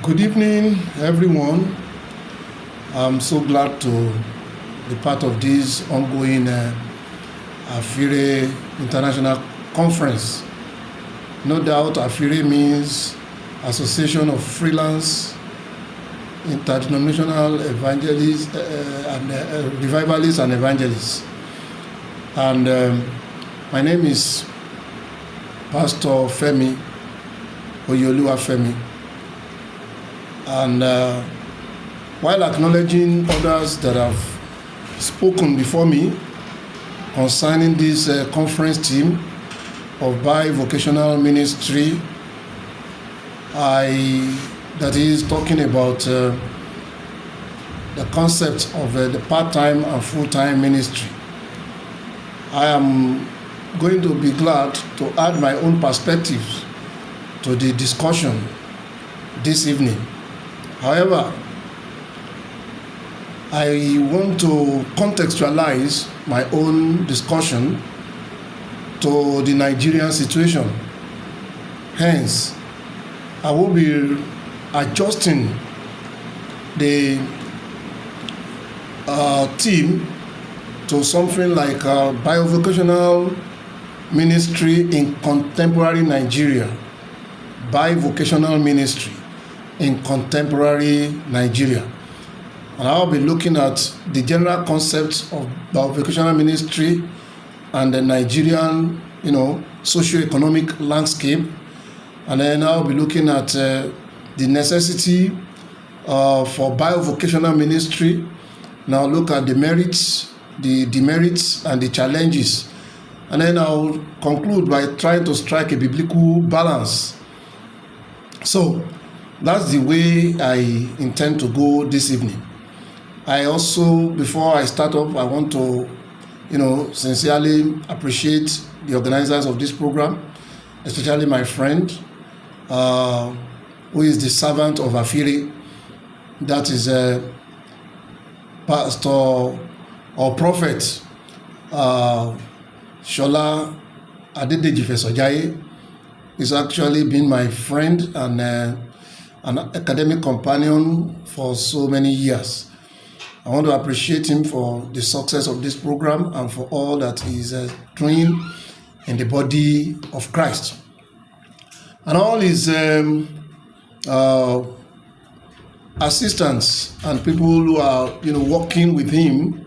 Good evening, everyone. I'm so glad to be part of this ongoing Afire International Conference. No doubt, Afire means Association of Freelance Interdenominational Evangelists and Revivalists and Evangelists. And my name is Pastor Femi, Oye-Oluwafemi. And while acknowledging others that have spoken before me concerning this conference team of Bivocational Ministry, that is talking about the concept of the part-time and full-time ministry. I am going to be glad to add my own perspectives to the discussion this evening. However, I want to contextualize my own discussion to the Nigerian situation. Hence, I will be adjusting the theme to something like bivocational ministry in contemporary Nigeria. Bivocational ministry in contemporary Nigeria. And I'll be looking at the general concepts of bivocational ministry and the Nigerian, socio-economic landscape. And then I'll be looking at the necessity for bivocational ministry. Now look at the merits, the demerits, and the challenges. And then I'll conclude by trying to strike a biblical balance. So that's the way I intend to go this evening. I also, before I start off, I want to, sincerely appreciate the organizers of this program, especially my friend, who is the servant of Afire, that is Pastor or Prophet Shola Adedeji Fesojaye. He's actually been my friend and an academic companion for so many years. I want to appreciate him for the success of this program and for all that he's doing in the body of Christ. And all his assistants and people who are working with him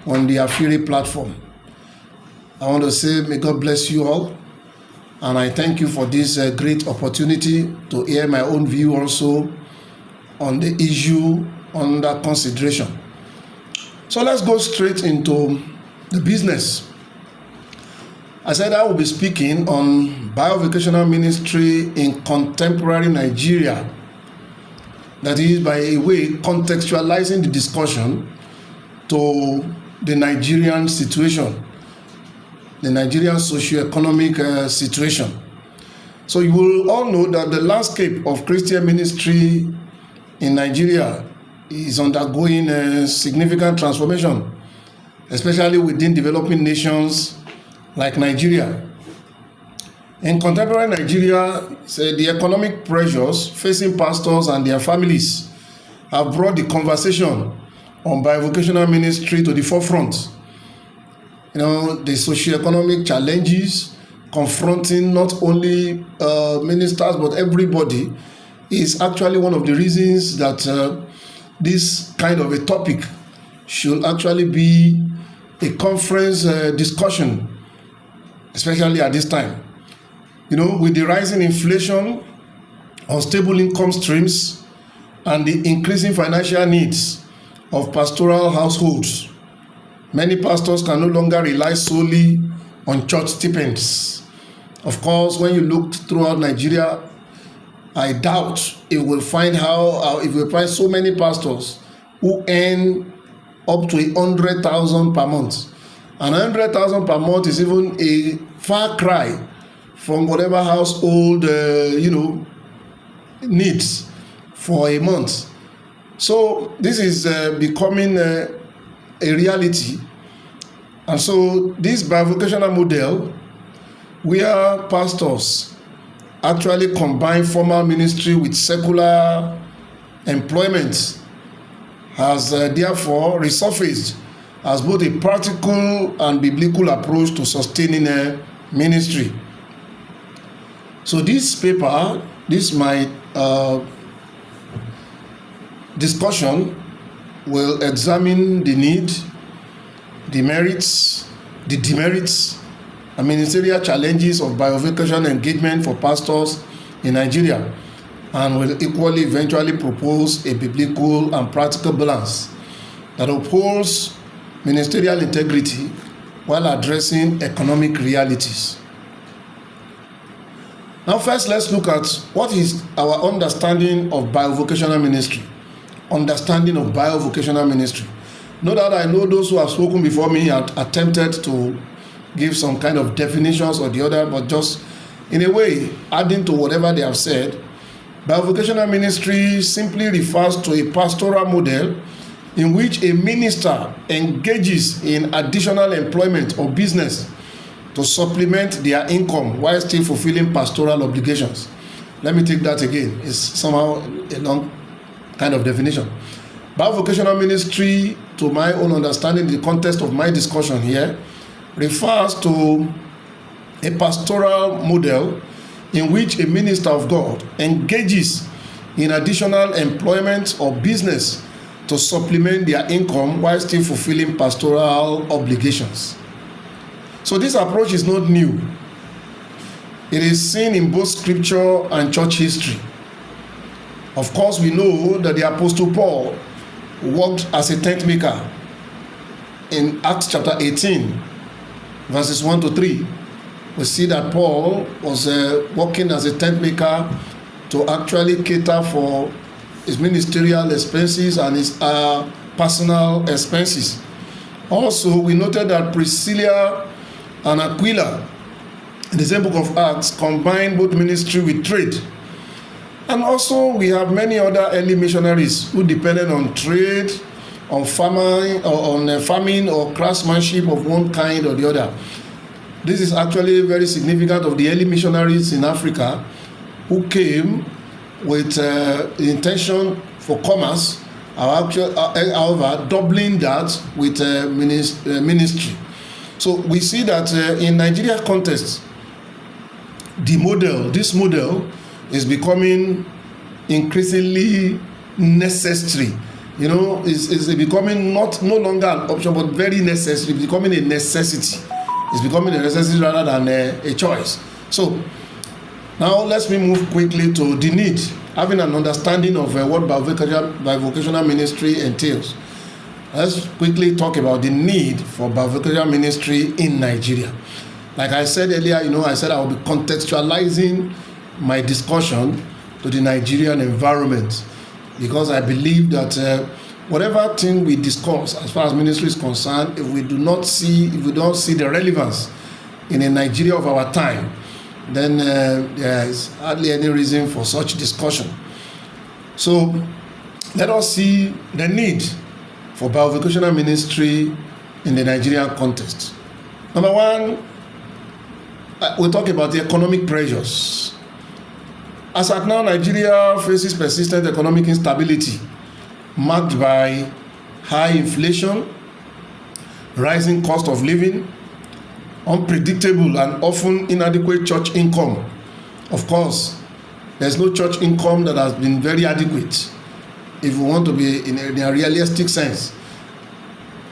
on the Afire platform. I want to say, may God bless you all. And I thank you for this great opportunity to hear my own view also on the issue under consideration. So let's go straight into the business. I said I will be speaking on bivocational ministry in contemporary Nigeria. That is, by a way, contextualizing the discussion to the Nigerian situation, the Nigerian socio-economic situation. So you will all know that the landscape of Christian ministry in Nigeria is undergoing a significant transformation, especially within developing nations like Nigeria. In contemporary Nigeria, the economic pressures facing pastors and their families have brought the conversation on bivocational ministry to the forefront. The socio-economic challenges confronting not only ministers but everybody is actually one of the reasons that this kind of a topic should actually be a conference discussion, especially at this time. With the rising inflation, unstable income streams, and the increasing financial needs of pastoral households, many pastors can no longer rely solely on church stipends. Of course, when you look throughout Nigeria, I doubt if we'll find so many pastors who earn up to 100,000 per month. And 100,000 per month is even a far cry from whatever household needs for a month. So this is becoming a reality. And so this bivocational model, where pastors actually combine formal ministry with secular employment has therefore resurfaced as both a practical and biblical approach to sustaining a ministry. So this paper, my discussion will examine the need, the merits, the demerits, and ministerial challenges of bivocational engagement for pastors in Nigeria, and will equally eventually propose a biblical and practical balance that upholds ministerial integrity while addressing economic realities. Now first, let's look at what is our understanding of bivocational ministry. Understanding of bivocational ministry. No doubt I know those who have spoken before me have attempted to give some kind of definitions or the other, but just in a way, adding to whatever they have said, bivocational ministry simply refers to a pastoral model in which a minister engages in additional employment or business to supplement their income while still fulfilling pastoral obligations. Let me take that again. It's somehow a long kind of definition. Bivocational ministry, to my own understanding, in the context of my discussion here, refers to a pastoral model in which a minister of God engages in additional employment or business to supplement their income while still fulfilling pastoral obligations. So this approach is not new. It is seen in both scripture and church history. Of course, we know that the Apostle Paul worked as a tent maker in Acts chapter 18, verses 1 to 3. We see that Paul was working as a tent maker to actually cater for his ministerial expenses and his personal expenses. Also, we noted that Priscilla and Aquila, in the same book of Acts, combined both ministry with trade. And also, we have many other early missionaries who depended on trade, on farming, or craftsmanship of one kind or the other. This is actually very significant of the early missionaries in Africa who came with the intention for commerce, however, doubling that with ministry. So we see that in Nigeria context, this model is becoming increasingly necessary. You know, is becoming no longer an option, but very necessary. It's becoming a necessity. It's becoming a necessity rather than a choice. So now let me move quickly to the need, having an understanding of what bivocational ministry entails. Let's quickly talk about the need for bivocational ministry in Nigeria. Like I said earlier, I said I will be contextualizing my discussion to the Nigerian environment, because I believe that whatever thing we discuss as far as ministry is concerned, if we don't see the relevance in a Nigeria of our time, then there is hardly any reason for such discussion. So let us see the need for bivocational ministry in the Nigerian context. Number one, we'll talk about the economic pressures. As at now, Nigeria faces persistent economic instability marked by high inflation, rising cost of living, unpredictable and often inadequate church income. Of course, there's no church income that has been very adequate if we want to be in a realistic sense.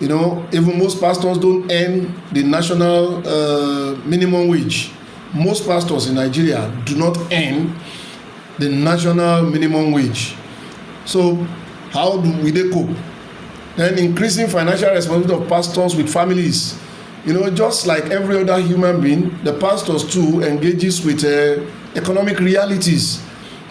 Even most pastors don't earn the national minimum wage. Most pastors in Nigeria do not earn the national minimum wage. So how do they cope? Then increasing financial responsibility of pastors with families. Just like every other human being, the pastors too engages with economic realities.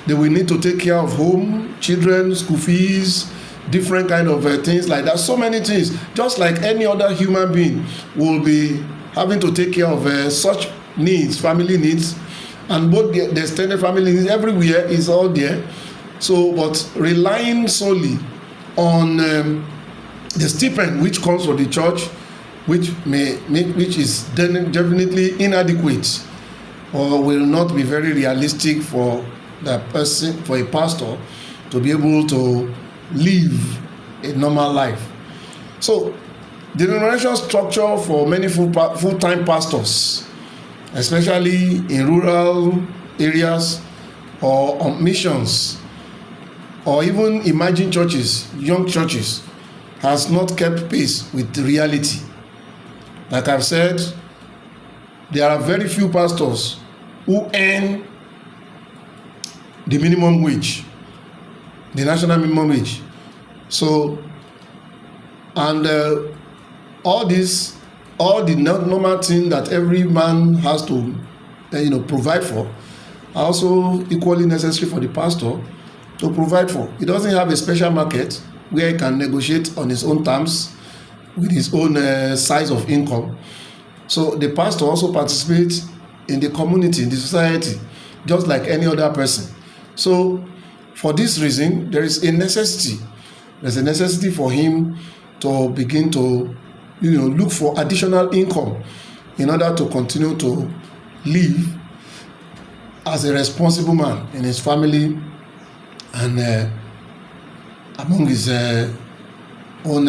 They will need to take care of home, children, school fees, different kind of things like that. So many things. Just like any other human being will be having to take care of such needs, family needs, and both the extended family needs everywhere is all there. So, but relying solely on the stipend which comes from the church, which is definitely inadequate or will not be very realistic for the person, for a pastor to be able to live a normal life. So the remuneration structure for many full-time pastors, especially in rural areas or on missions, or even emerging churches, young churches, has not kept pace with reality. Like I've said, there are very few pastors who earn the minimum wage, the national minimum wage. So, and all the normal thing that every man has to, provide for, are also equally necessary for the pastor to provide for. He doesn't have a special market where he can negotiate on his own terms with his own size of income. So the pastor also participates in the community, in the society, just like any other person. So for this reason, there is a necessity. There's a necessity for him to begin to, look for additional income in order to continue to live as a responsible man in his family and among his own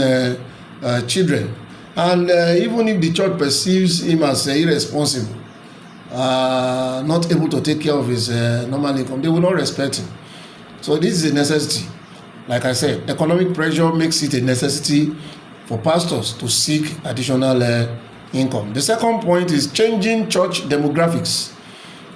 children. And even if the church perceives him as irresponsible, not able to take care of his normal income, they will not respect him. So this is a necessity. Like I said, economic pressure makes it a necessity for pastors to seek additional income. The second point is changing church demographics.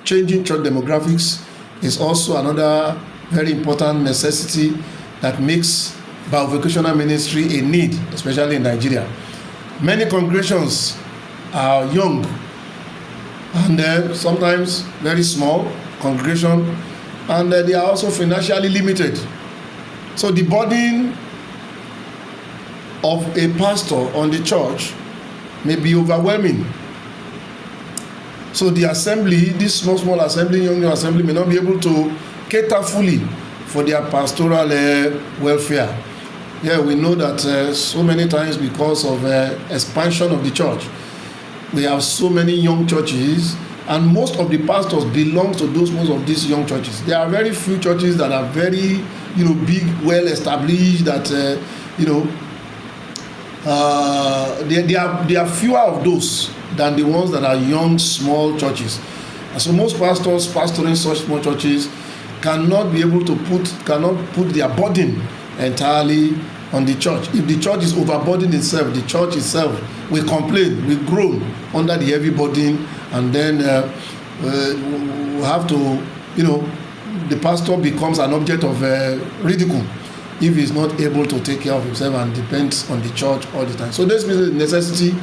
Changing church demographics is also another very important necessity that makes bivocational ministry a need, especially in Nigeria. Many congregations are young and sometimes very small congregation, and they are also financially limited. So the burden of a pastor on the church may be overwhelming. So the assembly, this small assembly, young assembly, may not be able to cater fully for their pastoral welfare. Yeah, we know that so many times because of expansion of the church, we have so many young churches, and most of the pastors belong to most of these young churches. There are very few churches that are very, big, well established. That there are fewer of those than the ones that are young, small churches. And so most pastors pastoring such small churches cannot put their burden entirely on the church. If the church is overburdened itself, the church itself will complain, will groan under the heavy burden, and then we have to, the pastor becomes an object of ridicule if he's not able to take care of himself and depends on the church all the time. So this means the necessity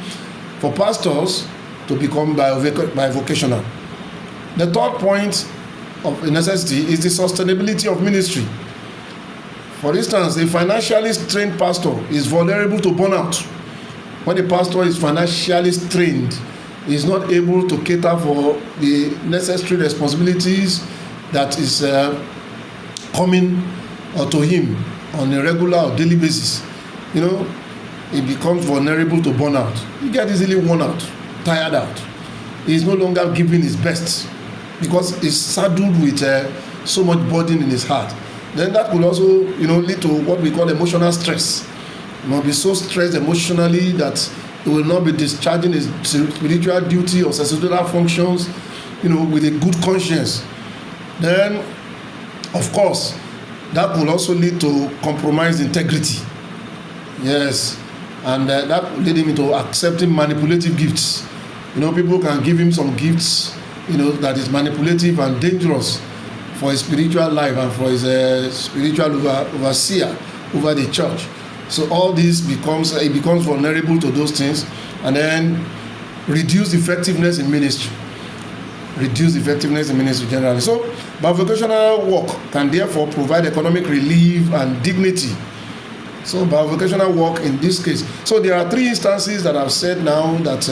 for pastors to become bivocational. The third point of necessity is the sustainability of ministry. For instance, a financially strained pastor is vulnerable to burnout. When a pastor is financially strained, he is not able to cater for the necessary responsibilities that is coming to him on a regular or daily basis. He becomes vulnerable to burnout. He gets easily worn out, tired out. He is no longer giving his best because he's saddled with so much burden in his heart. Then that could also, lead to what we call emotional stress. He must be so stressed emotionally that he will not be discharging his spiritual duty or sacerdotal functions, with a good conscience. Then, of course, that will also lead to compromised integrity. Yes, and that will lead him into accepting manipulative gifts. People can give him some gifts, that is manipulative and dangerous for his spiritual life and for his spiritual overseer over the church. So all this becomes vulnerable to those things, and then reduce effectiveness in ministry. Generally. So bivocational work can therefore provide economic relief and dignity. So bivocational work in this case. So there are three instances that I've said now that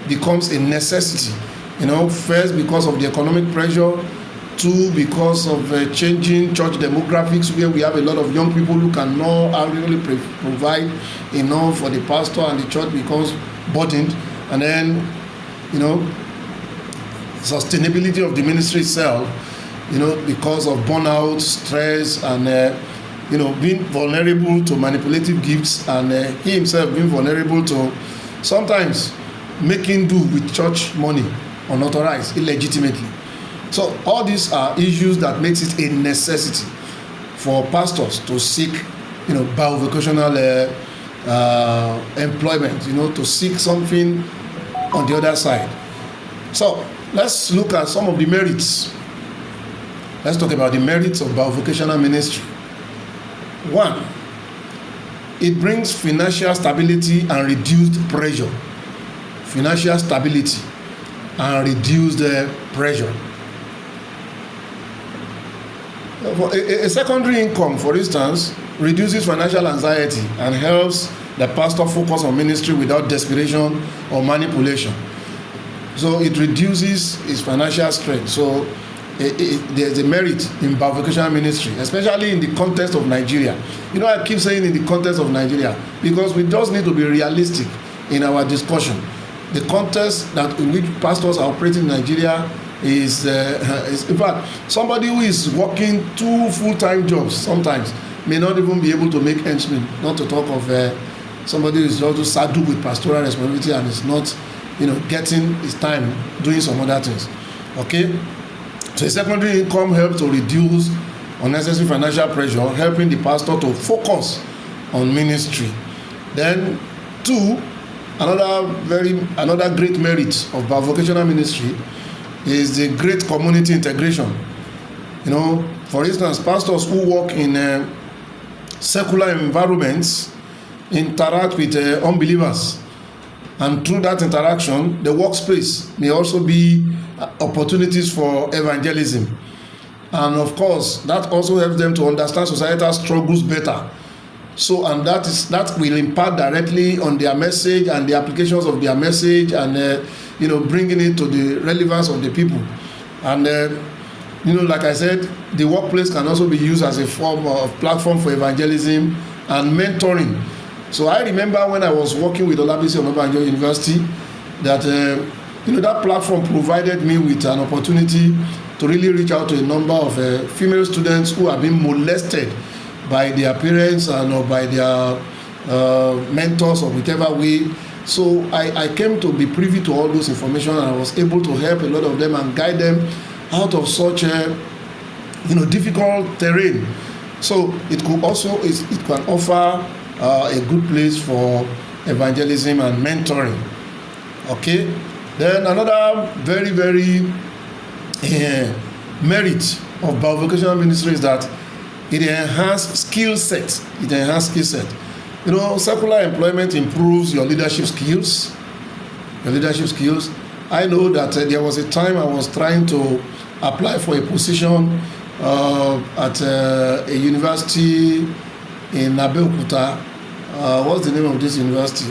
becomes a necessity. First, because of the economic pressure. Two, because of changing church demographics, where we have a lot of young people who cannot really provide enough for the pastor, and the church becomes burdened. And then, sustainability of the ministry itself, because of burnout, stress, and being vulnerable to manipulative gifts, and he himself being vulnerable to sometimes making do with church money unauthorized, illegitimately. So all these are issues that makes it a necessity for pastors to seek, bivocational employment, to seek something on the other side. So let's look at some of the merits. Let's talk about the merits of bivocational ministry. 1, it brings financial stability and reduced pressure. Financial stability and reduced pressure. A secondary income, for instance, reduces financial anxiety and helps the pastor focus on ministry without desperation or manipulation. So it reduces his financial stress. So there's a merit in bivocational ministry, especially in the context of Nigeria. I keep saying in the context of Nigeria because we just need to be realistic in our discussion. The context in which pastors are operating in Nigeria is in fact, somebody who is working 2 full-time jobs sometimes may not even be able to make ends meet, not to talk of somebody who is also saddled with pastoral responsibility and is not getting his time doing some other things. Okay, so a secondary income helps to reduce unnecessary financial pressure, helping the pastor to focus on ministry. Then 2, another great merit of bivocational ministry is the great community integration. For instance, pastors who work in secular environments interact with unbelievers, and through that interaction, the workspace may also be opportunities for evangelism. And of course, that also helps them to understand societal struggles better. So, and that will impact directly on their message and the applications of their message, and bringing it to the relevance of the people. And like I said, the workplace can also be used as a form of platform for evangelism and mentoring. So I remember when I was working with Olabisi Onabanjo University that that platform provided me with an opportunity to really reach out to a number of female students who have been molested by their parents or by their mentors or whichever way. So I came to be privy to all those information, and I was able to help a lot of them and guide them out of such difficult terrain. So it can offer a good place for evangelism and mentoring. Okay, then another very, very merit of bivocational ministry is that it enhances skill set. Secular employment improves your leadership skills. I know that there was a time I was trying to apply for a position at a university in Abeokuta. What's the name of this university?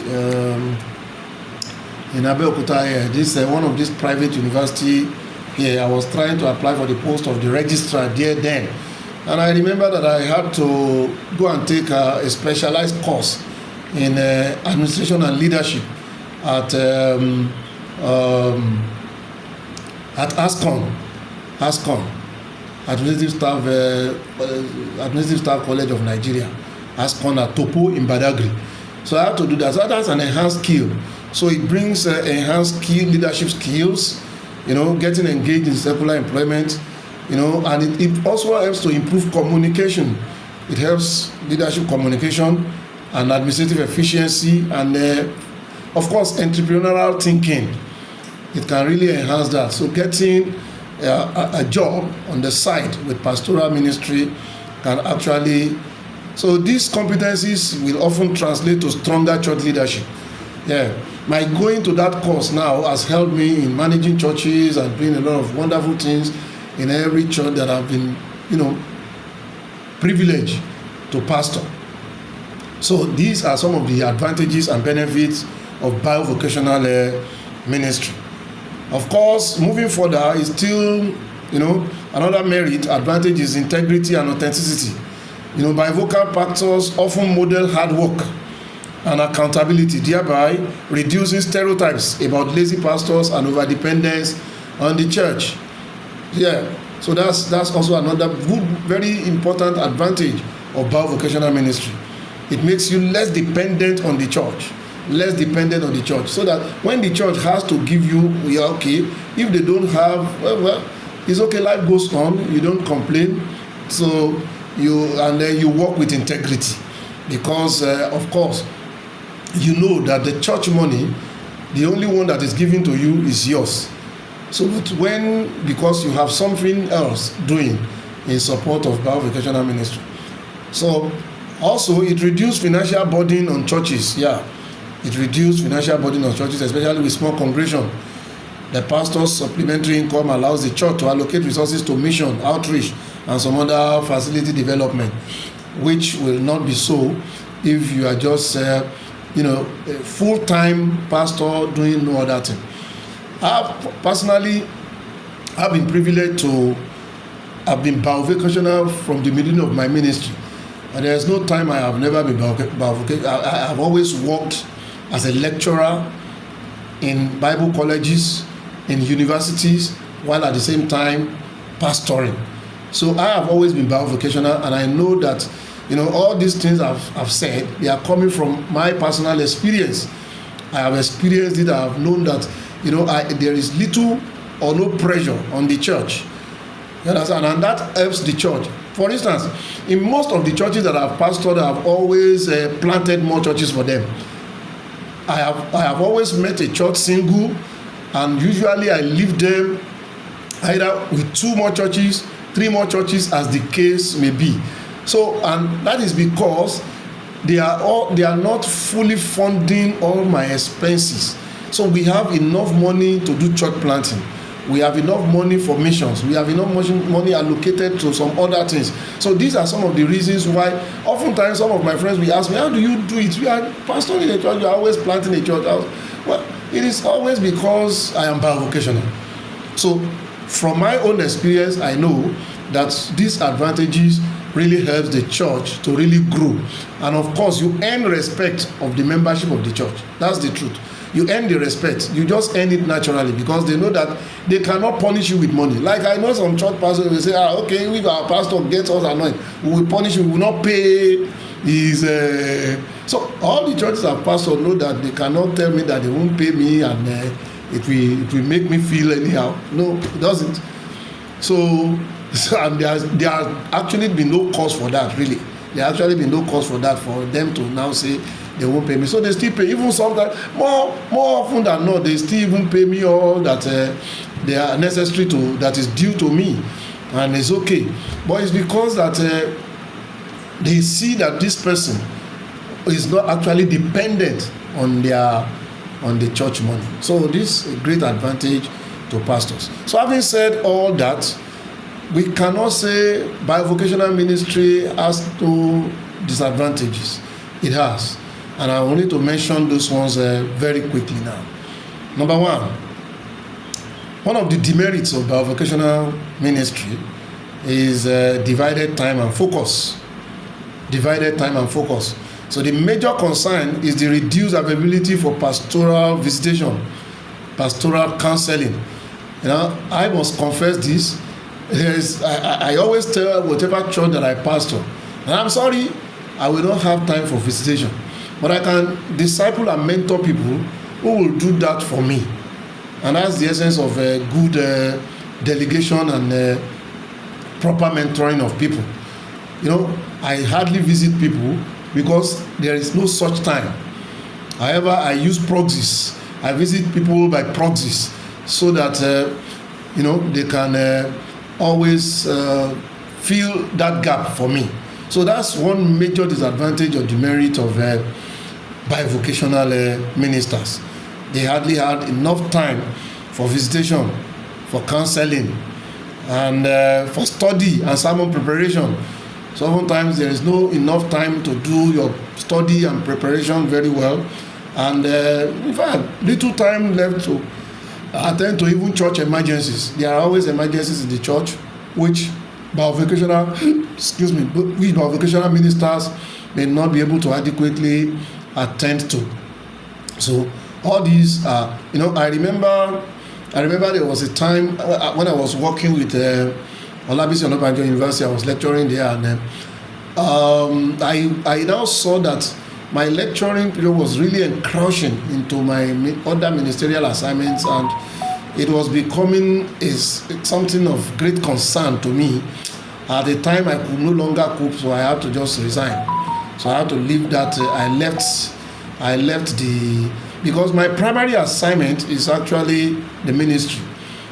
In Abeokuta here. This one of these private university here. I was trying to apply for the post of the registrar there then. And I remember that I had to go and take a specialized course in administration and leadership at ASCON, Administrative Staff College of Nigeria, ASCON at Topo in Badagry. So I had to do that. So that's an enhanced skill. So it brings enhanced leadership skills, getting engaged in secular employment, and it also helps to improve communication. It helps leadership communication and administrative efficiency, and of course entrepreneurial thinking. It can really enhance that. So getting a job on the side with pastoral ministry can actually, so these competencies will often translate to stronger church leadership. My going to that course now has helped me in managing churches and doing a lot of wonderful things in every church that I've been, privileged to pastor. So these are some of the advantages and benefits of bivocational ministry. Of course, moving further is still, another advantage is integrity and authenticity. Bivocal pastors often model hard work and accountability, thereby reducing stereotypes about lazy pastors and overdependence on the church. So that's also another good, very important advantage of bivocational ministry. It makes you less dependent on the church. So that when the church has to give you, you're okay. If they don't have, well, it's okay, life goes on, you don't complain. So you work with integrity, because of course you know that the church money, the only one that is given to you is yours. So because you have something else doing in support of bivocational ministry. So also it reduces financial burden on churches. It reduces financial burden on churches, especially with small congregation. The pastor's supplementary income allows the church to allocate resources to mission, outreach, and some other facility development, which will not be so if you are just a full-time pastor doing no other thing. I've been privileged to have been bivocational from the beginning of my ministry, and there is no time I have never been bivocational. I have always worked as a lecturer in Bible colleges, in universities, while at the same time pastoring. So I have always been bivocational, and I know that all these things I've said, they are coming from my personal experience. I have experienced it. I have known that there is little or no pressure on the church. You understand? And that helps the church. For instance, in most of the churches that I've pastored, I've always planted more churches for them. I have always met a church single, and usually I leave them either with 2 more churches, 3 more churches, as the case may be. So, and that is because they are not fully funding all my expenses. So we have enough money to do church planting. We have enough money for missions. We have enough money allocated to some other things. So these are some of the reasons why oftentimes some of my friends will ask me, how do you do it? We are pastoring a church, you are always planting a church house. Well, it is always because I am bivocational. So from my own experience, I know that these advantages really helps the church to really grow. And of course, you earn respect of the membership of the church. That's the truth. You earn the respect. You just earn it naturally, because they know that they cannot punish you with money. Like I know some church pastors will say, okay, if our pastor gets us anointed, we will punish him, we will not pay his... So all the churches I've pastored know that they cannot tell me that they won't pay me, and it will make me feel anyhow. No, it doesn't. So and there has actually been no cause for that, really. There has actually been no cause for that, for them to now say they won't pay me. So they still pay, even sometimes, more often than not, they still even pay me all that they are necessary to, that is due to me, and it's okay. But it's because that they see that this person is not actually dependent on the church money. So this is a great advantage to pastors. So having said all that, we cannot say bivocational ministry has no disadvantages. It has. And I wanted to mention those ones very quickly now. Number one of the demerits of bivocational ministry is divided time and focus. So the major concern is the reduced availability for pastoral visitation, pastoral counseling. I must confess this. I always tell whatever church that I pastor, and I'm sorry, I will not have time for visitation, but I can disciple and mentor people who will do that for me. And that's the essence of good delegation and proper mentoring of people. I hardly visit people because there is no such time. However, I use proxies. I visit people by proxies, so that they can always fill that gap for me. So that's one major disadvantage or demerit of bivocational ministers. They hardly had enough time for visitation, for counseling, and for study and sermon preparation. So oftentimes there is no enough time to do your study and preparation very well, and in fact, little time left to attend to even church emergencies. There are always emergencies in the church, which bivocational ministers may not be able to adequately attend to. So all these I remember there was a time when I was working with Olabisi Onabanjo University. I was lecturing there, and I now saw that my lecturing period was really encroaching into my other ministerial assignments, and it was becoming something of great concern to me. At the time, I could no longer cope, so I had to just resign. So I had to leave that. I left because my primary assignment is actually the ministry.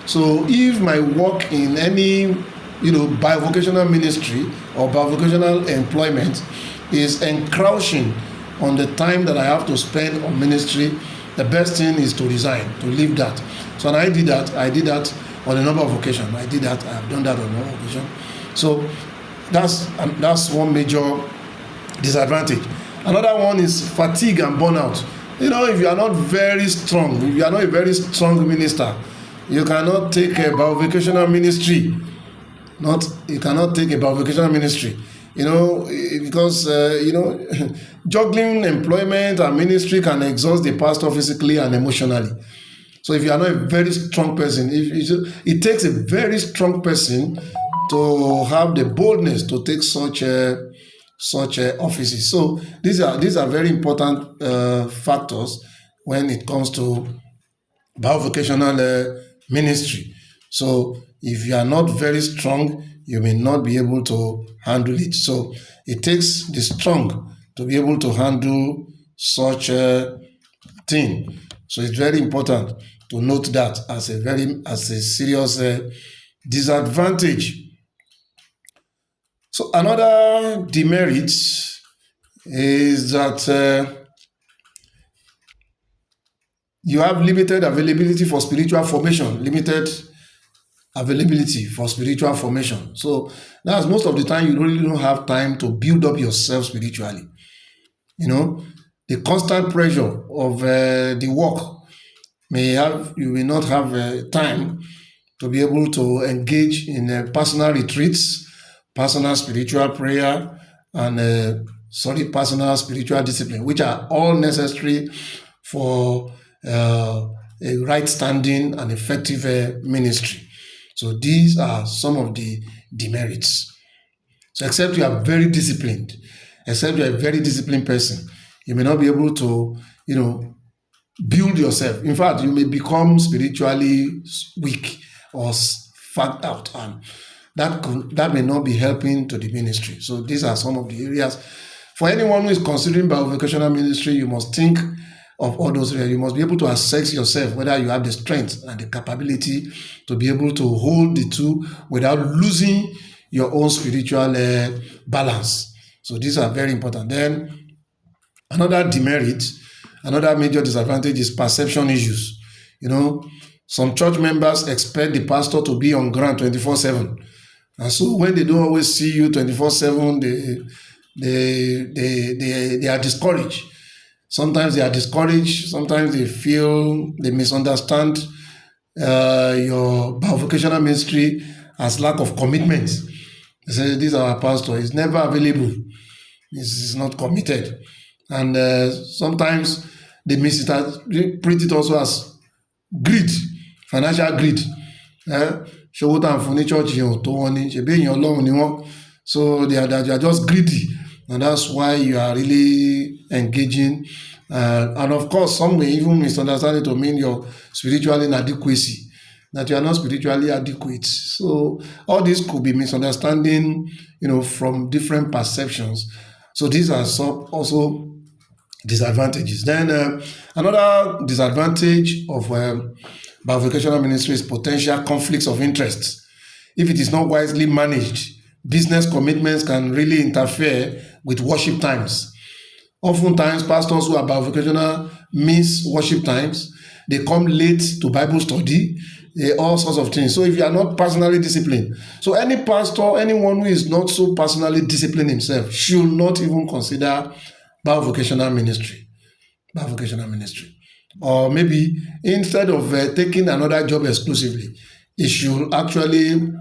So if my work in any bivocational ministry or bivocational employment is encroaching on the time that I have to spend on ministry, the best thing is to resign, to leave that. So and I did that on a number of occasions. I have done that on a number of occasions. So that's one major disadvantage. Another one is fatigue and burnout. If you are not very strong, if you are not a very strong minister, you cannot take a bivocational ministry. You cannot take a bivocational ministry. Because juggling employment and ministry can exhaust the pastor physically and emotionally. So if you are not a very strong person, it takes a very strong person to have the boldness to take such offices. So these are very important factors when it comes to bivocational ministry. So if you are not very strong, you may not be able to handle it. So it takes the strong to be able to handle such a thing. So it's very important to note that as a serious disadvantage. So another demerit is that you have limited availability for spiritual formation. So that's most of the time you really don't have time to build up yourself spiritually. The constant pressure of the work you may not have time to be able to engage in personal retreats, personal spiritual prayer, and personal spiritual discipline, which are all necessary for a right standing and effective ministry. So these are some of the demerits. So except you are very disciplined, except you are a very disciplined person, you may not be able to, build yourself. In fact, you may become spiritually weak or fagged out, and that may not be helping to the ministry. So these are some of the areas. For anyone who is considering bivocational ministry, you must think of all those areas. You must be able to assess yourself whether you have the strength and the capability to be able to hold the two without losing your own spiritual balance. So these are very important. Then another demerit, another major disadvantage is perception issues. Some church members expect the pastor to be on ground 24/7. And so when they don't always see you 24/7, they are discouraged. Sometimes they are discouraged. Sometimes they feel they misunderstand your bivocational ministry as lack of commitment. They say, this is our pastor. He's never available. He's not committed. And sometimes they misinterpret it also as greed, financial greed. So they are just greedy, and that's why you are really engaging. And of course, some may even misunderstand it to mean your spiritual inadequacy, that you are not spiritually adequate. So all this could be misunderstanding, from different perceptions. So these are some also disadvantages. Then another disadvantage of bivocational ministry is potential conflicts of interest. If it is not wisely managed, business commitments can really interfere with worship times. Oftentimes, pastors who are bivocational miss worship times. They come late to Bible study, all sorts of things. So if you are not personally disciplined, so any pastor, anyone who is not so personally disciplined himself should not even consider bivocational ministry. Or maybe instead of taking another job exclusively, he should actually,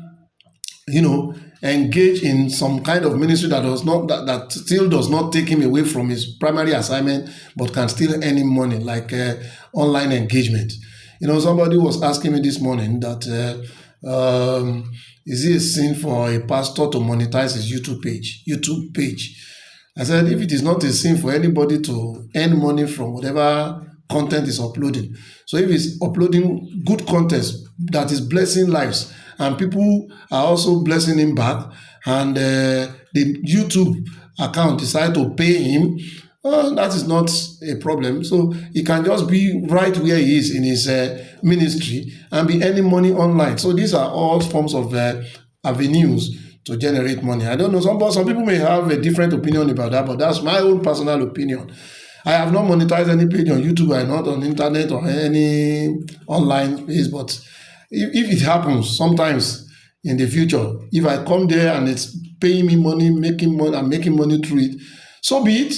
engage in some kind of ministry that still does not take him away from his primary assignment, but can still earn him money, like online engagement. Somebody was asking me this morning that is it a sin for a pastor to monetize his YouTube page? I said, if it is not a sin for anybody to earn money from whatever content is uploading, so if it's uploading good content that is blessing lives, and people are also blessing him back, and the YouTube account decide to pay him, that is not a problem. So he can just be right where he is in his ministry and be earning money online. So these are all forms of avenues to generate money. I don't know, some people may have a different opinion about that, but that's my own personal opinion. I have not monetized any page on YouTube. I'm not on internet or any online place, but if it happens sometimes in the future, if I come there and it's paying me money, I'm making money through it, so be it.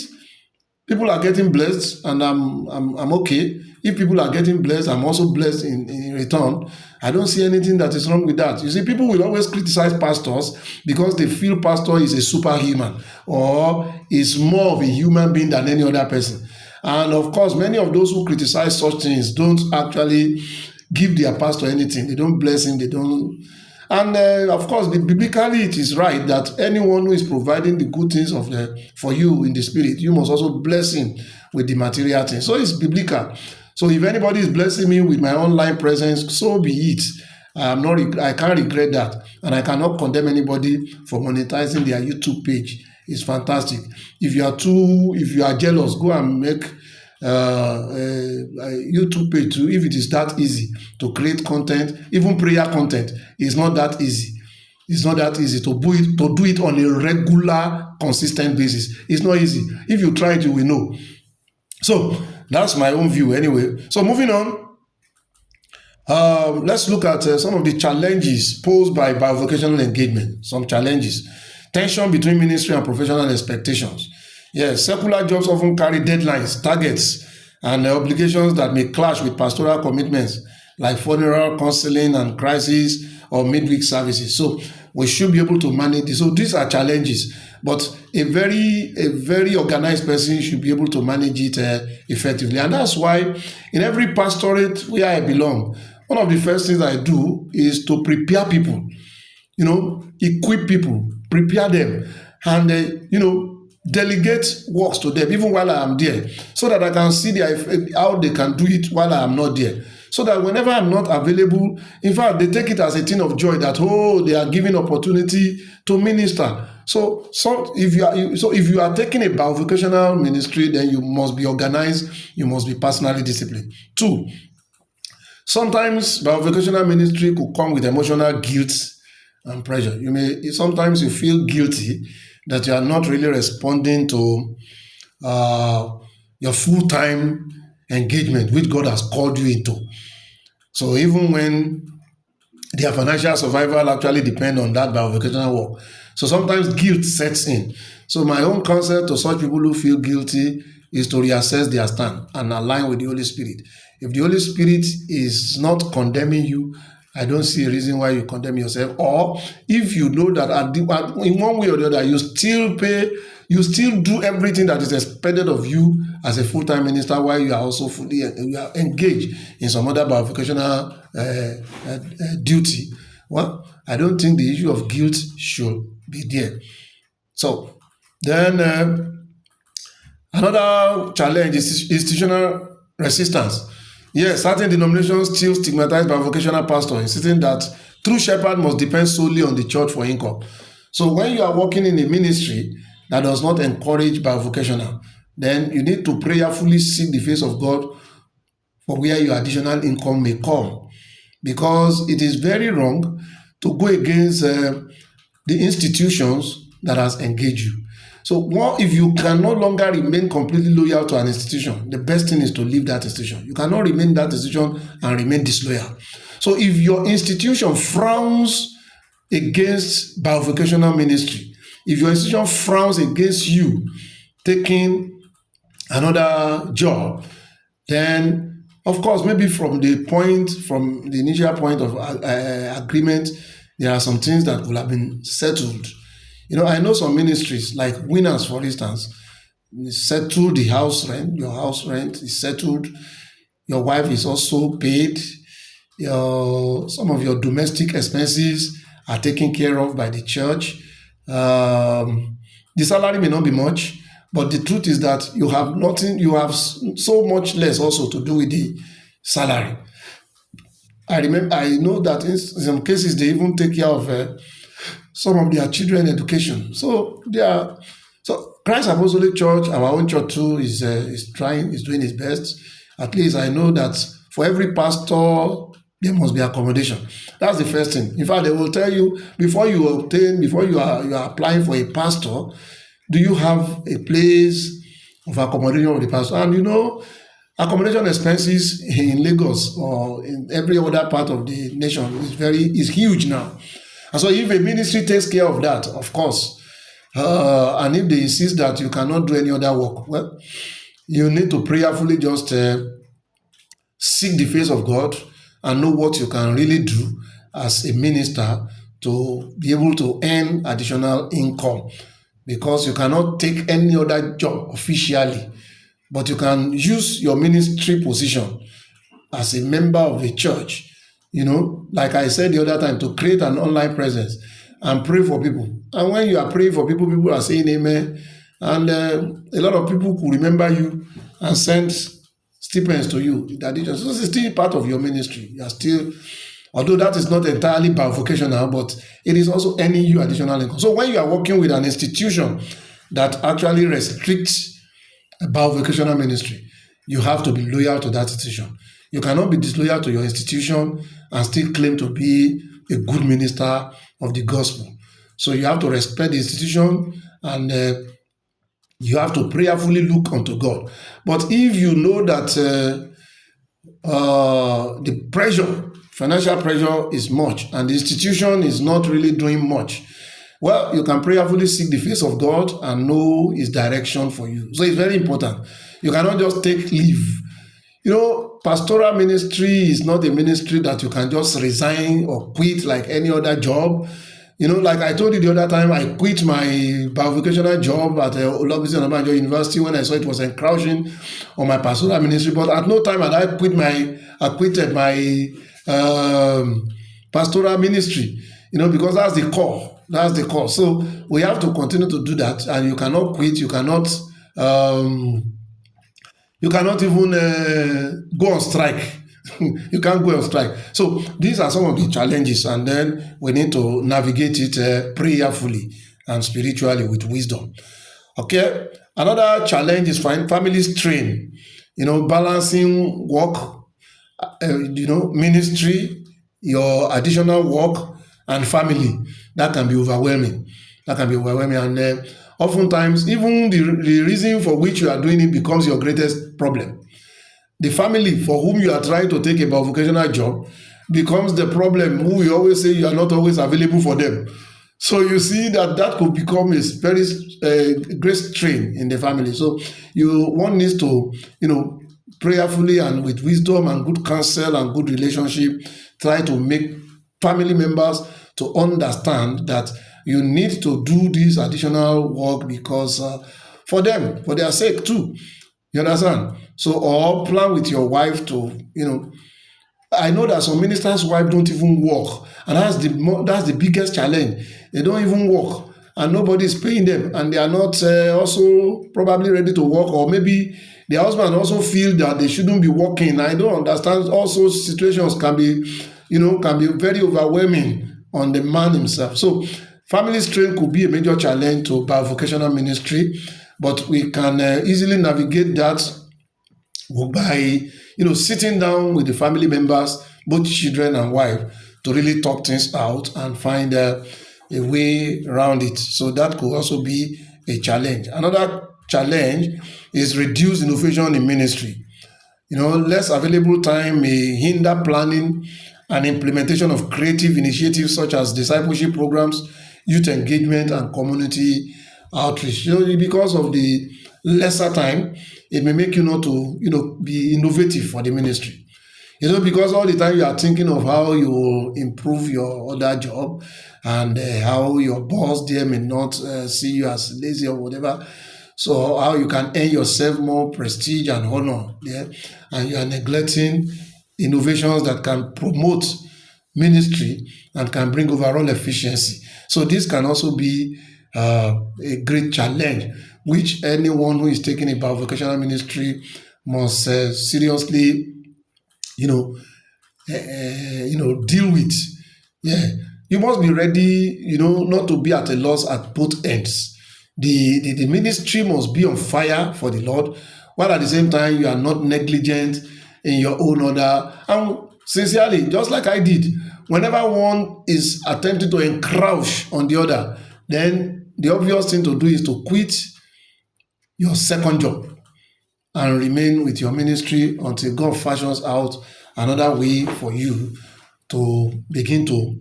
People are getting blessed, and I'm okay. If people are getting blessed, I'm also blessed in return. I don't see anything that is wrong with that. You see, people will always criticize pastors because they feel pastor is a superhuman or is more of a human being than any other person. And of course, many of those who criticize such things don't actually give their pastor anything. They don't bless him. They don't. And of course, biblically, it is right that anyone who is providing the good things for you in the spirit, you must also bless him with the material things. So it's biblical. So if anybody is blessing me with my online presence, so be it. I can't regret that, and I cannot condemn anybody for monetizing their YouTube page. It's fantastic. If you are jealous, go and make a YouTube page too. If it is that easy to create content, even prayer content, it's not that easy. It's not that easy to do it on a regular, consistent basis. It's not easy. If you try it, you will know. So that's my own view anyway. So moving on, let's look at some of the challenges posed by bivocational engagement. Some challenges. Tension between ministry and professional expectations. Yes, secular jobs often carry deadlines, targets, and obligations that may clash with pastoral commitments like funeral, counseling, and crisis or midweek services. So we should be able to manage this. So these are challenges, but a very organized person should be able to manage it effectively. And that's why in every pastorate where I belong, one of the first things I do is to prepare people, equip people, prepare them, and, delegate works to them even while I am there, so that I can see how they can do it while I am not there. So that whenever I'm not available, in fact, they take it as a thing of joy that, they are given opportunity to minister. So if you are taking a bivocational ministry, then you must be organized, you must be personally disciplined. 2, sometimes bivocational ministry could come with emotional guilt and pressure. Sometimes you feel guilty that you are not really responding to your full-time engagement which God has called you into. So even when their financial survival actually depend on that bivocational work, so sometimes guilt sets in. So my own counsel to such people who feel guilty is to reassess their stand and align with the Holy Spirit. If the Holy Spirit is not condemning you, I don't see a reason why you condemn yourself. Or if you know that in one way or the other, you still do everything that is expected of you as a full-time minister while you are also fully engaged in some other bivocational duty. Well, I don't think the issue of guilt should be there. So then another challenge is institutional resistance. Yes, certain denominations still stigmatize bivocational pastors, insisting that true shepherd must depend solely on the church for income. So when you are working in a ministry that does not encourage bivocational, then you need to prayerfully seek the face of God for where your additional income may come. Because it is very wrong to go against the institutions that has engaged you. So if you can no longer remain completely loyal to an institution, the best thing is to leave that institution. You cannot remain in that institution and remain disloyal. So if your institution frowns against bivocational ministry, if your institution frowns against you taking another job, then of course, maybe from the initial point of agreement, there are some things that will have been settled. I know some ministries like Winners, for instance, settle the house rent. Your house rent is settled. Your wife is also paid. Some of your domestic expenses are taken care of by the church. The salary may not be much, but the truth is that you have nothing, you have so much less also to do with the salary. I know that in some cases they even take care of some of their children education. So Christ Apostolic Church, our own church too, is doing its best. At least I know that for every pastor there must be accommodation. That's the first thing. In fact, they will tell you before you are applying for a pastor, do you have a place of accommodation of the pastor? And accommodation expenses in Lagos or in every other part of the nation is huge now. And so if a ministry takes care of that, of course, and if they insist that you cannot do any other work, well, you need to prayerfully just seek the face of God and know what you can really do as a minister to be able to earn additional income, because you cannot take any other job officially, but you can use your ministry position as a member of a church, like I said the other time, to create an online presence and pray for people. And when you are praying for people, people are saying amen, and a lot of people could remember you and send stipends to you in addition. So this is still part of your ministry. You are still, although that is not entirely bivocational, but it is also earning you additional income. So when you are working with an institution that actually restricts bivocational ministry, you have to be loyal to that institution. You cannot be disloyal to your institution and still claim to be a good minister of the gospel. So you have to respect the institution, and you have to prayerfully look unto God. But if you know that the pressure, financial pressure is much, and the institution is not really doing much, well, you can prayerfully seek the face of God and know His direction for you. So it's very important. You cannot just take leave. Pastoral ministry is not a ministry that you can just resign or quit like any other job. Like I told you the other time, I quit my bivocational job at Oye-Oluwafemi University when I saw it was encroaching on my pastoral ministry. But at no time had I quitted my pastoral ministry, because that's the core. That's the core. So we have to continue to do that, and you cannot quit. You cannot even go on strike. You can't go on strike. So these are some of the challenges, and then we need to navigate it prayerfully and spiritually with wisdom. Okay. Another challenge is family strain. Balancing work, ministry, your additional work, and family. That can be overwhelming. And oftentimes, even the reason for which you are doing it becomes your greatest problem. The family for whom you are trying to take a bivocational job becomes the problem, who you always say you are not always available for them. So you see that could become a very great strain in the family. So one needs to, prayerfully and with wisdom and good counsel and good relationship, try to make family members to understand that you need to do this additional work because for them, for their sake too. You understand? So, or plan with your wife to, I know that some ministers' wives don't even work, and that's the biggest challenge. They don't even work, and nobody is paying them, and they are not also probably ready to work, or maybe their husband also feel that they shouldn't be working. I don't understand. Also, situations can be very overwhelming on the man himself. So, family strain could be a major challenge to bivocational ministry, but we can easily navigate that by sitting down with the family members, both children and wife, to really talk things out and find a way around it. So that could also be a challenge. Another challenge is reduced innovation in ministry. Less available time may hinder planning and implementation of creative initiatives such as discipleship programs, youth engagement, and community outreach. Because of the lesser time, it may make you not to be innovative for the ministry. Because all the time you are thinking of how you will improve your other job, and how your boss there may not see you as lazy or whatever. So how you can earn yourself more prestige and honor there, and you are neglecting innovations that can promote ministry and can bring overall efficiency. So this can also be a great challenge, which anyone who is taking a bivocational ministry must seriously, you know, deal with. Yeah, you must be ready, not to be at a loss at both ends. The ministry must be on fire for the Lord, while at the same time you are not negligent in your own order. And sincerely, just like I did, whenever one is attempting to encroach on the other, then the obvious thing to do is to quit your second job and remain with your ministry until God fashions out another way for you to begin to,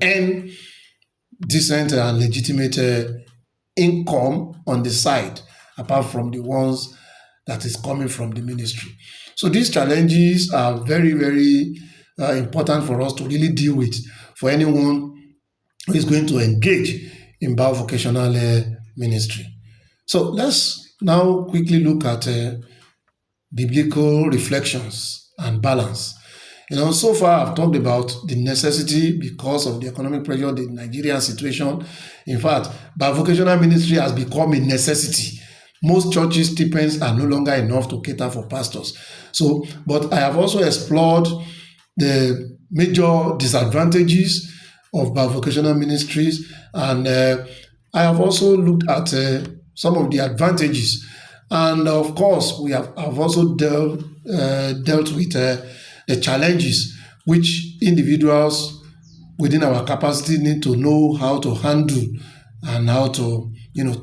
earn decent and legitimate income on the side, apart from the ones that is coming from the ministry. So these challenges are very, very important for us to really deal with for anyone who is going to engage in bivocational ministry. So let's now quickly look at biblical reflections and balance. So far I've talked about the necessity because of the economic pressure, the Nigerian situation. In fact, bivocational ministry has become a necessity. Most churches' stipends are no longer enough to cater for pastors. So, but I have also explored the major disadvantages of bivocational ministries, and I have also looked at some of the advantages. And of course, I've also dealt with the challenges which individuals within our capacity need to know how to handle and how to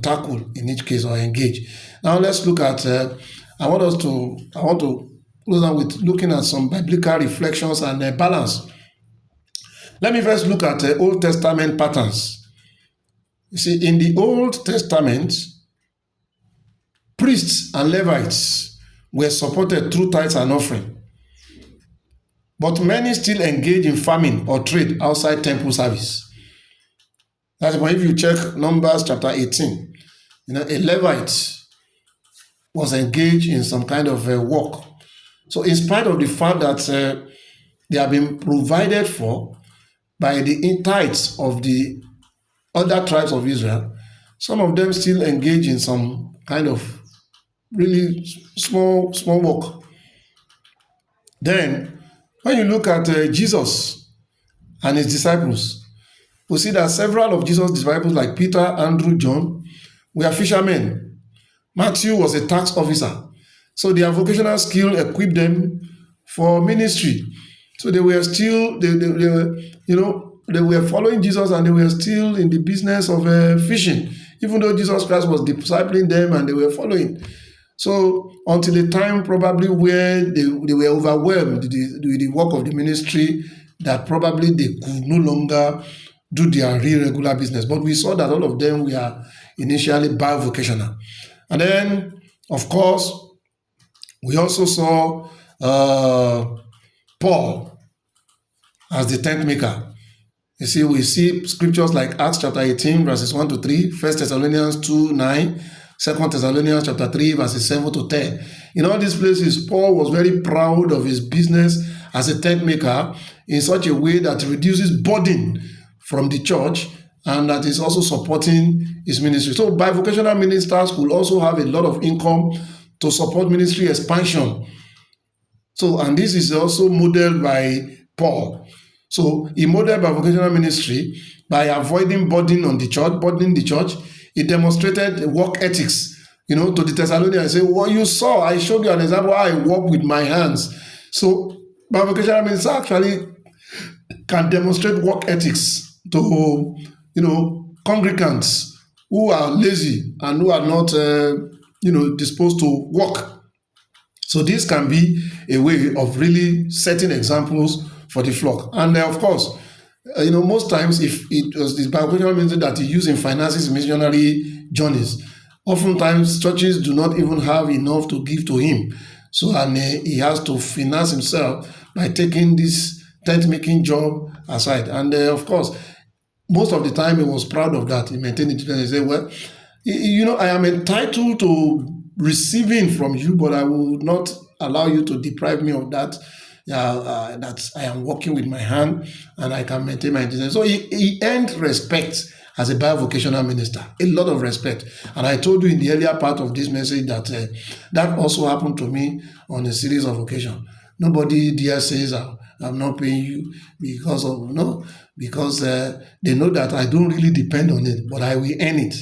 tackle in each case or engage. Now let's look at I want to close on with looking at some biblical reflections and balance. Let me first look at Old Testament patterns. You see, in the Old Testament, priests and Levites were supported through tithes and offering. But many still engage in farming or trade outside temple service. That's why if you check Numbers chapter 18, a Levite was engaged in some kind of work. So in spite of the fact that they have been provided for by the tithes of the other tribes of Israel, some of them still engage in some kind of really small work. Then, when you look at Jesus and his disciples, we see that several of Jesus' disciples, like Peter, Andrew, John, were fishermen. Matthew was a tax officer. So their vocational skill equipped them for ministry. So they were still, they were following Jesus, and they were still in the business of fishing, even though Jesus Christ was discipling them and they were following. So until the time probably where they were overwhelmed with the work of the ministry, that probably they could no longer do their real regular business. But we saw that all of them were initially bivocational. And then, of course, we also saw Paul as the tent maker. You see, we see scriptures like Acts chapter 18, verses 1 to 3, 1 Thessalonians 2, 9, 2 Thessalonians chapter 3, verses 7 to 10. In all these places, Paul was very proud of his business as a tent maker in such a way that reduces burden from the church and that is also supporting his ministry. So bivocational ministers could also have a lot of income to support ministry expansion. So, and this is also modeled by Paul. So he modeled bivocational ministry by avoiding burdening the church. He demonstrated work ethics, to the Thessalonians. Say, what you saw, I showed you an example how I work with my hands. So bivocational ministers actually can demonstrate work ethics to, congregants who are lazy and who are not, disposed to work. So this can be a way of really setting examples for the flock. And of course, most times if it was this bivocational ministry that he used in finances missionary journeys, oftentimes churches do not even have enough to give to him. So, and he has to finance himself by taking this tent-making job aside. And of course, most of the time he was proud of that. He maintained it. And he said, well, I am entitled to receiving from you, but I will not allow you to deprive me of that, that I am working with my hand and I can maintain my business. So he earned respect as a bivocational minister, a lot of respect. And I told you in the earlier part of this message that that also happened to me on a series of occasions. Nobody there says I'm not paying you because of no, because they know that I don't really depend on it, but I will earn it.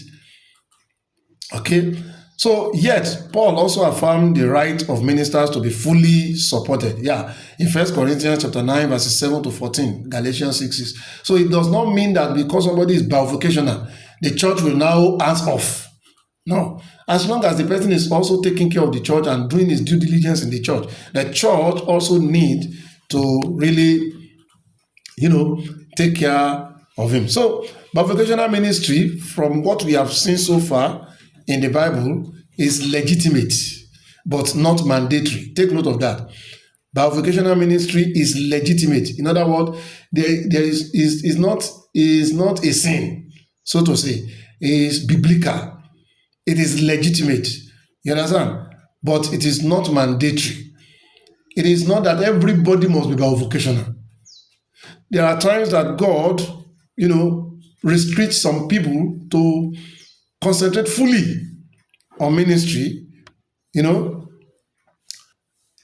Okay. So yet Paul also affirmed the right of ministers to be fully supported. Yeah, in 1 Corinthians chapter 9, verses 7 to 14, Galatians 6. So it does not mean that because somebody is bivocational, the church will now hands off. No. As long as the person is also taking care of the church and doing his due diligence in the church also need to really, take care of him. So bivocational ministry, from what we have seen so far in the Bible, is legitimate but not mandatory. Take note of that. Bivocational ministry is legitimate. In other words, is not a sin, so to say. It is biblical. It is legitimate. You understand? But it is not mandatory. It is not that everybody must be bivocational. There are times that God, restricts some people to concentrate fully on ministry.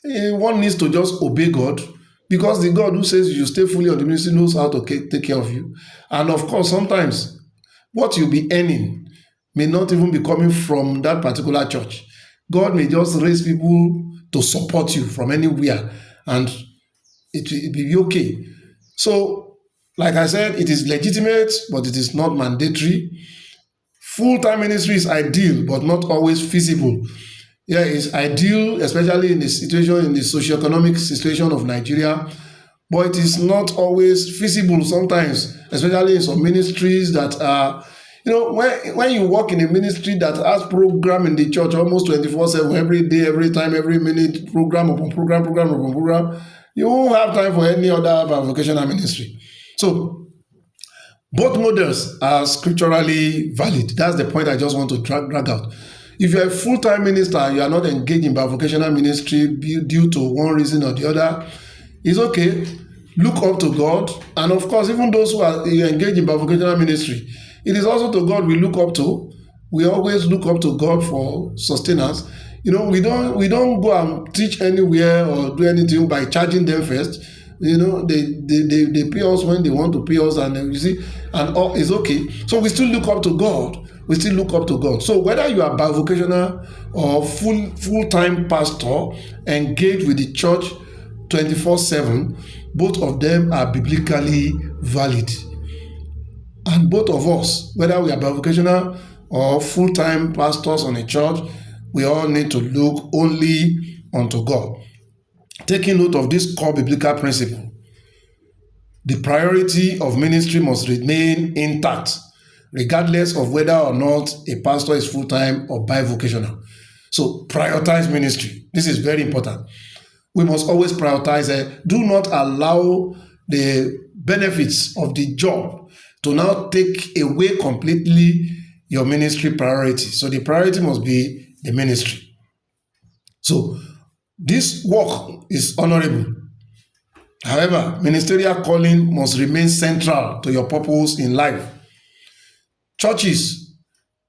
One needs to just obey God, because the God who says you stay fully on the ministry knows how to take care of you. And of course, sometimes what you'll be earning may not even be coming from that particular church. God may just raise people to support you from anywhere, and it will be okay. So, like I said, it is legitimate, but it is not mandatory. Full-time ministry is ideal, but not always feasible. Yeah, it's ideal, especially in the socioeconomic situation of Nigeria, but it is not always feasible sometimes, especially in some ministries that are, when you work in a ministry that has program in the church almost 24/7, every day, every time, every minute, program upon program, you won't have time for any other vocational ministry. So, both models are scripturally valid. That's the point I just want to drag out. If you're a full-time minister and you are not engaged in bivocational ministry due to one reason or the other, it's okay. Look up to God. And of course, even those who are engaged in bivocational ministry, it is also to God we look up to. We always look up to God for sustenance. We don't go and teach anywhere or do anything by charging them first. They pay us when they want to pay us, and you see, and all is okay. So we still look up to God. So whether you are bivocational or full-time pastor engaged with the church 24/7, both of them are biblically valid. And both of us, whether we are bivocational or full-time pastors on a church, we all need to look only unto God. Taking note of this core biblical principle, the priority of ministry must remain intact, regardless of whether or not a pastor is full-time or bivocational. So prioritize ministry. This is very important. We must always prioritize it. Do not allow the benefits of the job to now take away completely your ministry priority. So the priority must be the ministry. So this work is honorable. However, ministerial calling must remain central to your purpose in life. Churches,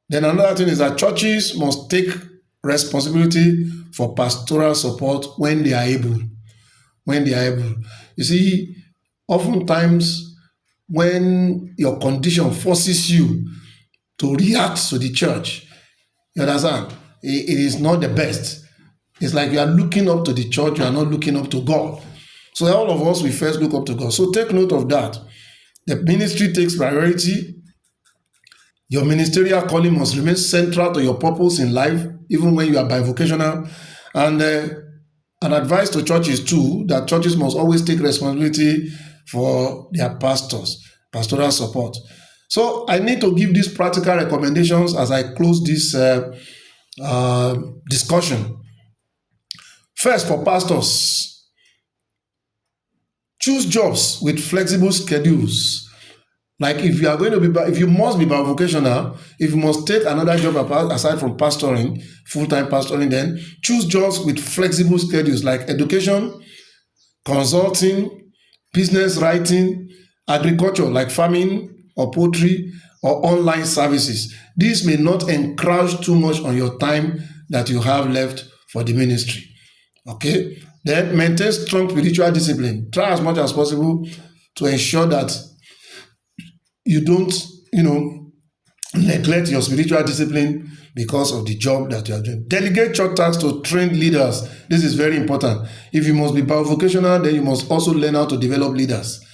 then another thing is that churches must take responsibility for pastoral support when they are able. You see, oftentimes when your condition forces you to react to the church, you understand, it is not the best. It's like you are looking up to the church, you are not looking up to God. So all of us, we first look up to God. So take note of that. The ministry takes priority. Your ministerial calling must remain central to your purpose in life, even when you are bivocational. And an advice to churches too, that churches must always take responsibility for their pastors, pastoral support. So I need to give these practical recommendations as I close this discussion. First, for pastors, choose jobs with flexible schedules. Like if you must be bivocational, if you must take another job aside from pastoring, full-time pastoring, then choose jobs with flexible schedules like education, consulting, business writing, agriculture like farming or poultry or online services. This may not encroach too much on your time that you have left for the ministry. Okay? Then maintain strong spiritual discipline. Try as much as possible to ensure that you don't, neglect your spiritual discipline because of the job that you are doing. Delegate church tasks to trained leaders. This is very important. If you must be bivocational, then you must also learn how to develop leaders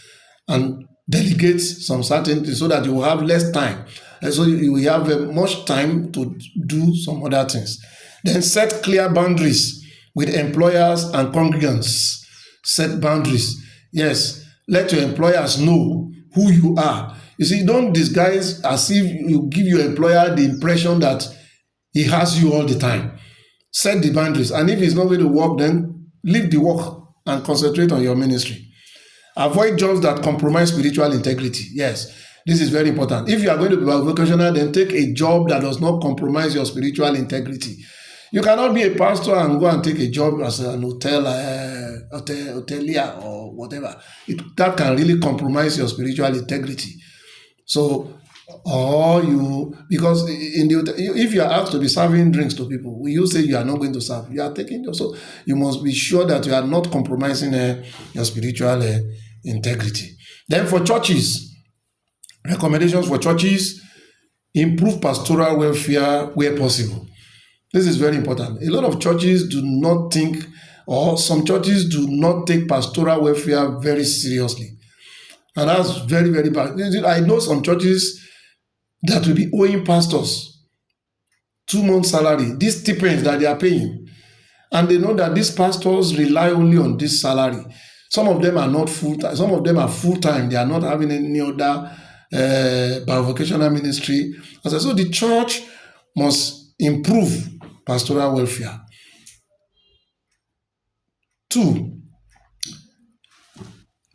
and delegate some certain things so that you will have less time. And so you will have much time to do some other things. Then set clear boundaries with employers and congregants. Set boundaries. Yes, let your employers know who you are. You see, don't disguise as if you give your employer the impression that he has you all the time. Set the boundaries. And if it's not going to work, then leave the work and concentrate on your ministry. Avoid jobs that compromise spiritual integrity. Yes, this is very important. If you are going to be bivocational, then take a job that does not compromise your spiritual integrity. You cannot be a pastor and go and take a job as an hotelier or whatever. That can really compromise your spiritual integrity. So, because if you are asked to be serving drinks to people, will you say you are not going to serve? You are taking, so you must be sure that you are not compromising your spiritual integrity. Then for churches, recommendations for churches: improve pastoral welfare where possible. This is very important. A lot of churches do not think, or some churches do not take pastoral welfare very seriously. And that's very, very bad. I know some churches that will be owing pastors 2 months' salary, these stipends that they are paying. And they know that these pastors rely only on this salary. Some of them are not full-time. Some of them are full-time. They are not having any other bivocational ministry. So the church must improve pastoral welfare. 2,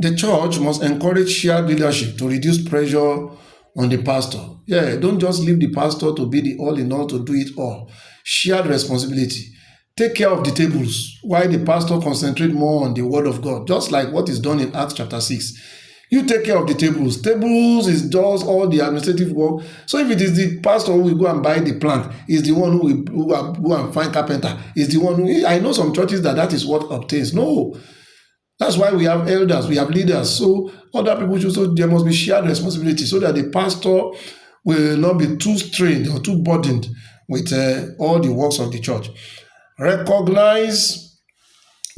the church must encourage shared leadership to reduce pressure on the pastor. Yeah, don't just leave the pastor to be the all-in-all to do it all. Shared responsibility. Take care of the tables while the pastor concentrate more on the word of God, just like what is done in Acts chapter 6. You take care of the tables. Tables does all the administrative work. So if it is the pastor who will go and buy the plant, is the one who will go and find carpenter, is the one who... I know some churches that is what obtains. No. That's why we have elders, we have leaders. So other people should, so there must be shared responsibility so that the pastor will not be too strained or too burdened with all the works of the church. Recognize,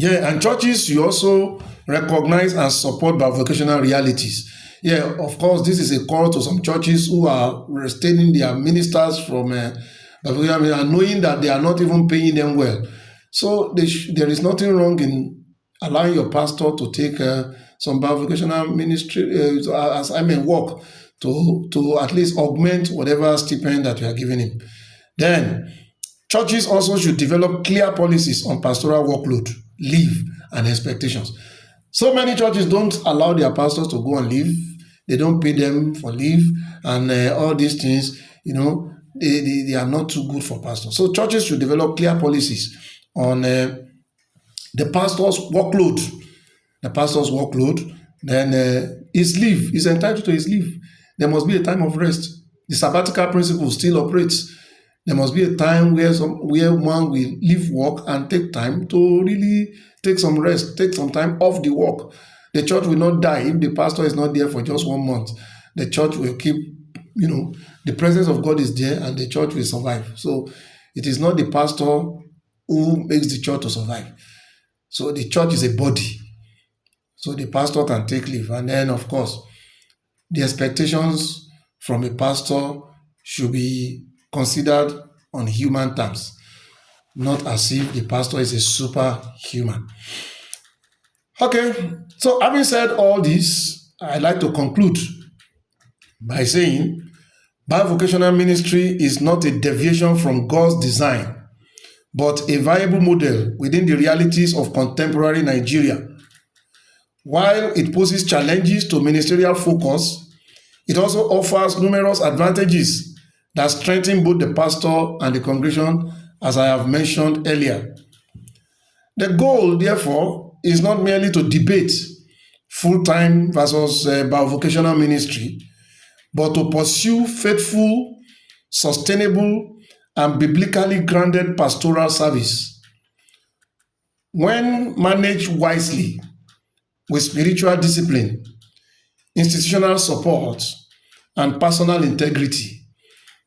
and churches, you also recognize and support bivocational realities. Yeah, of course, this is a call to some churches who are restraining their ministers from bivocational and knowing that they are not even paying them well. So there is nothing wrong in allowing your pastor to take some bivocational ministry work to at least augment whatever stipend that you are giving him. Then, churches also should develop clear policies on pastoral workload, leave, and expectations. So many churches don't allow their pastors to go on leave. They don't pay them for leave, and all these things, they are not too good for pastors. So churches should develop clear policies on the pastor's workload. The pastor's workload, then his leave, he's entitled to his leave. There must be a time of rest. The sabbatical principle still operates. There must be a time where one will leave work and take time to really take some rest, take some time off the work. The church will not die if the pastor is not there for just 1 month. The church will keep, the presence of God is there and the church will survive. So it is not the pastor who makes the church to survive. So the church is a body. So the pastor can take leave. And then, of course, the expectations from a pastor should be considered on human terms, not as if the pastor is a superhuman. Okay, so having said all this, I'd like to conclude by saying bivocational ministry is not a deviation from God's design, but a viable model within the realities of contemporary Nigeria. While it poses challenges to ministerial focus, it also offers numerous advantages that strengthen both the pastor and the congregation, as I have mentioned earlier. The goal, therefore, is not merely to debate full-time versus bivocational ministry, but to pursue faithful, sustainable, and biblically grounded pastoral service. When managed wisely with spiritual discipline, institutional support, and personal integrity,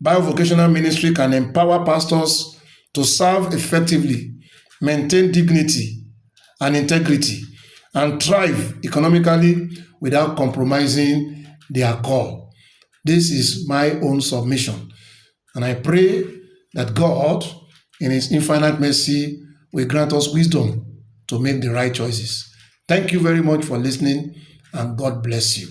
bivocational ministry can empower pastors to serve effectively, maintain dignity and integrity, and thrive economically without compromising their call. This is my own submission. And I pray that God, in His infinite mercy, will grant us wisdom to make the right choices. Thank you very much for listening, and God bless you.